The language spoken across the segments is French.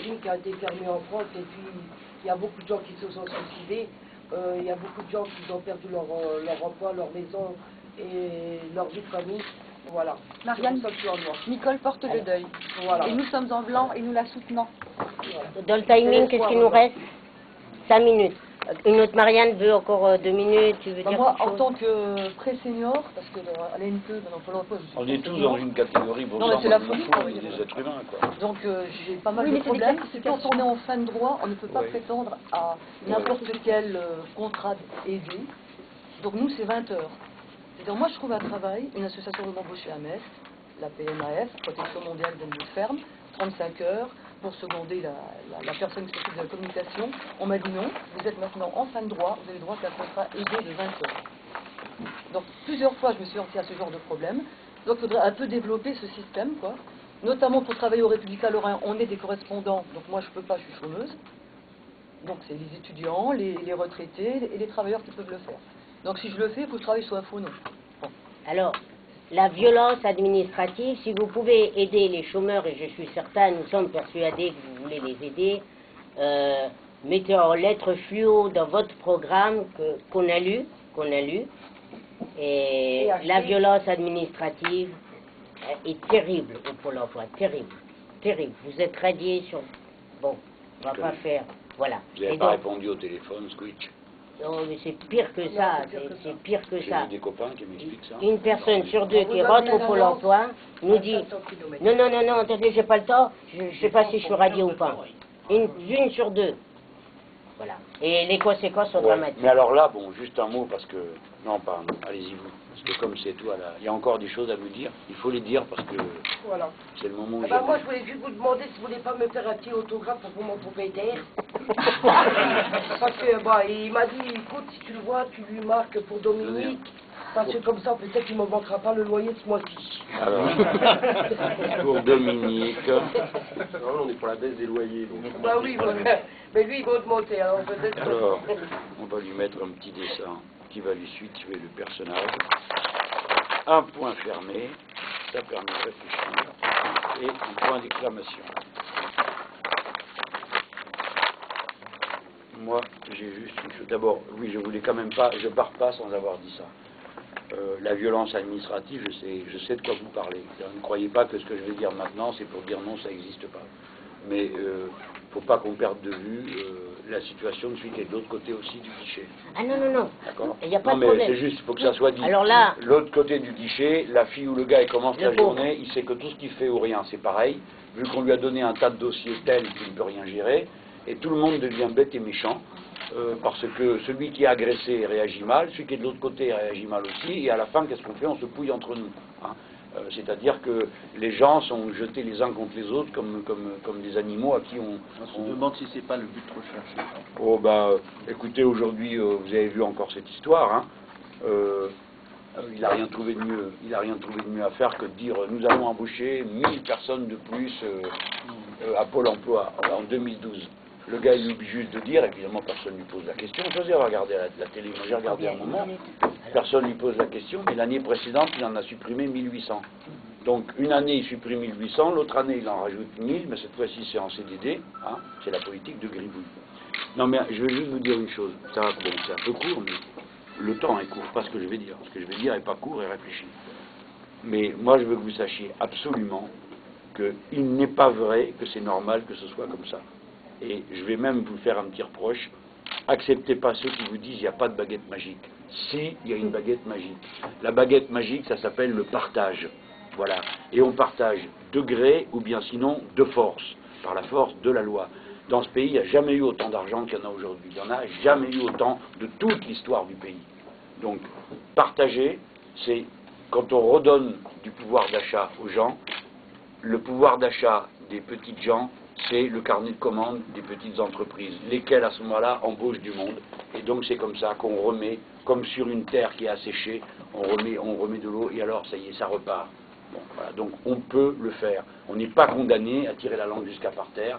régime qui a été fermé en France et puis il y a beaucoup de gens qui se sont suicidés. Il y a beaucoup de gens qui ont perdu leur emploi, leur maison et leur vie de famille. Voilà. Marianne, Nicole porte le deuil. Voilà. Et nous sommes en blanc et nous la soutenons. Voilà. Dans le timing, qu'est-ce qu'il nous reste? 5 minutes. Une autre Marianne veut encore 2 minutes, tu veux dire Moi, quelque en chose? tant que pré-senior, parce que à l'ANPE, dans Pôle emploi, je suis On est tous pré-senior. dans une catégorie, bon, Non, mais c'est la folie, on quoi. est des êtres humains, quoi. Donc j'ai pas mal Oui, de mais c'est des problèmes. C'est quand classifications. on est en fin de droit, on ne peut pas Oui. prétendre à n'importe quel contrat aidé. Donc nous, c'est 20 heures. C'est-à-dire, moi, je trouve un travail, une association de embauchés à Metz, la PMAF, Protection mondiale des animaux de ferme, 35 heures, pour seconder la personne qui s'occupe de la communication. On m'a dit non, vous êtes maintenant en fin de droit, vous avez droit qu'à un contrat aidé de 20 heures. Donc plusieurs fois, je me suis heurtée à ce genre de problème. Donc il faudrait un peu développer ce système, quoi. Notamment pour travailler au Républicain Lorrain, on est des correspondants, donc moi je peux pas, je suis chômeuse. Donc c'est les étudiants, les retraités et les travailleurs qui peuvent le faire. Donc si je le fais, il faut que je travaille sur un faux nom. Bon. Alors, la violence administrative, si vous pouvez aider les chômeurs, et je suis certain, nous sommes persuadés que vous voulez les aider, mettez en lettres fluo dans votre programme qu'on a lu, et la violence administrative est terrible au Pôle emploi, terrible, terrible. Vous êtes radiés sur... Bon, on va pas faire... Voilà. Vous n'avez pas répondu au téléphone, Squitch. Non, mais c'est pire que ça, c'est pire que J'ai ça. vu des copains qui m'expliquent ça. Une personne sur deux qui rentre au Pôle emploi nous dit non, non, non, non, attendez, j'ai pas le temps, je ne sais pas si je suis radio ou pas. Une sur deux. Voilà. Et les conséquences sont dramatiques. Mais alors là, bon, juste un mot, parce que... Non, pas un mot, allez-y vous. Parce que comme c'est toi, là, il y a encore des choses à me dire. Il faut les dire parce que Voilà. c'est le moment où Ah bah moi, je voulais juste vous demander si vous voulez pas me faire un petit autographe pour mon propriétaire. Parce que, bah, il m'a dit, écoute, si tu le vois, tu lui marques pour Dominique. Parce que comme ça, peut-être qu'il ne me manquera pas le loyer ce mois-ci. Alors, pour Dominique... Non, on est pour la baisse des loyers. Donc Bah oui, voilà. Mais lui, il va augmenter, alors peut-être... Alors, on va lui mettre un petit dessin qui va lui situer le personnage. Un point fermé, ça permet de réfléchir, et un point d'exclamation. Moi, j'ai juste une chose. D'abord, oui, je voulais quand même pas, je pars pas sans avoir dit ça. La violence administrative, je sais de quoi vous parlez. Ne croyez pas que ce que je vais dire maintenant, c'est pour dire non, ça n'existe pas. Mais il ne faut pas qu'on perde de vue la situation de celui qui est de l'autre côté aussi du guichet. Ah non, non, non, D'accord. il n'y a pas Non, de mais problème. c'est juste, il faut que ça soit dit. Alors là... L'autre côté du guichet, la fille ou le gars, il commence la pauvre. journée, il sait que tout ce qu'il fait ou rien, c'est pareil, vu qu'on lui a donné un tas de dossiers tels qu'il ne peut rien gérer, et tout le monde devient bête et méchant, parce que celui qui est agressé réagit mal, celui qui est de l'autre côté réagit mal aussi, et à la fin, qu'est-ce qu'on fait? On se pouille entre nous. Hein. C'est-à-dire que les gens sont jetés les uns contre les autres comme des animaux à qui on se demande si c'est pas le but recherché. Oh bah, écoutez, aujourd'hui, vous avez vu encore cette histoire, hein. Il n'a rien trouvé de mieux. Il n'a rien trouvé de mieux à faire que de dire nous allons embaucher 1000 personnes de plus à Pôle emploi en 2012. Le gars, il oublie juste de dire, évidemment, personne ne lui pose la question. Je faisais regarder la télé, moi j'ai regardé un moment, personne ne lui pose la question, mais l'année précédente, il en a supprimé 1800. Donc, une année, il supprime 1800, l'autre année, il en rajoute 1000, mais cette fois-ci, c'est en CDD, hein, c'est la politique de gribouille. Non, mais je vais juste vous dire une chose, ça, bon, c'est un peu court, mais le temps est court, pas ce que je vais dire. Ce que je vais dire est pas court et réfléchi. Mais moi, je veux que vous sachiez absolument qu'il n'est pas vrai que c'est normal que ce soit comme ça. Et je vais même vous faire un petit reproche. Acceptez pas ceux qui vous disent il n'y a pas de baguette magique. Si, il y a une baguette magique. La baguette magique, ça s'appelle le partage. Voilà. Et on partage de gré ou bien sinon de force, par la force de la loi. Dans ce pays, il n'y a jamais eu autant d'argent qu'il y en a aujourd'hui. Il n'y en a jamais eu autant de toute l'histoire du pays. Donc, partager, c'est quand on redonne du pouvoir d'achat aux gens, le pouvoir d'achat des petites gens, c'est le carnet de commandes des petites entreprises, lesquelles à ce moment-là embauchent du monde. Et donc c'est comme ça qu'on remet, comme sur une terre qui est asséchée, on remet de l'eau et alors ça y est, ça repart. Bon, voilà. Donc on peut le faire. On n'est pas condamné à tirer la langue jusqu'à par terre.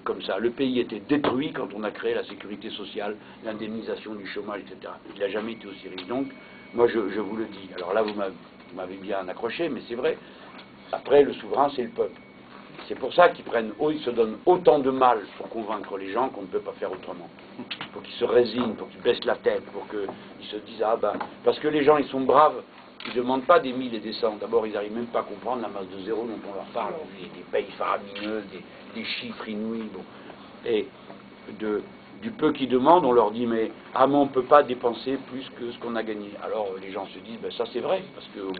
Comme ça. Le pays était détruit quand on a créé la sécurité sociale, l'indemnisation du chômage, etc. Il n'a jamais été aussi riche. Donc, moi je vous le dis. Alors là, vous m'avez bien accroché, mais c'est vrai. Après, le souverain, c'est le peuple. c'est pour ça qu'ils ils se donnent autant de mal pour convaincre les gens qu'on ne peut pas faire autrement. Il faut qu'ils se résignent, pour qu'ils baissent la tête, pour qu'ils se disent, ah ben, parce que les gens, ils sont braves, ils ne demandent pas des 1000 et des 100. D'abord, ils n'arrivent même pas à comprendre la masse de zéro dont on leur parle, des payes faramineuses, des chiffres inouïs. Bon. Et du peu qu'ils demandent, on leur dit, mais on ne peut pas dépenser plus que ce qu'on a gagné. Alors les gens se disent, ben, ça c'est vrai, parce que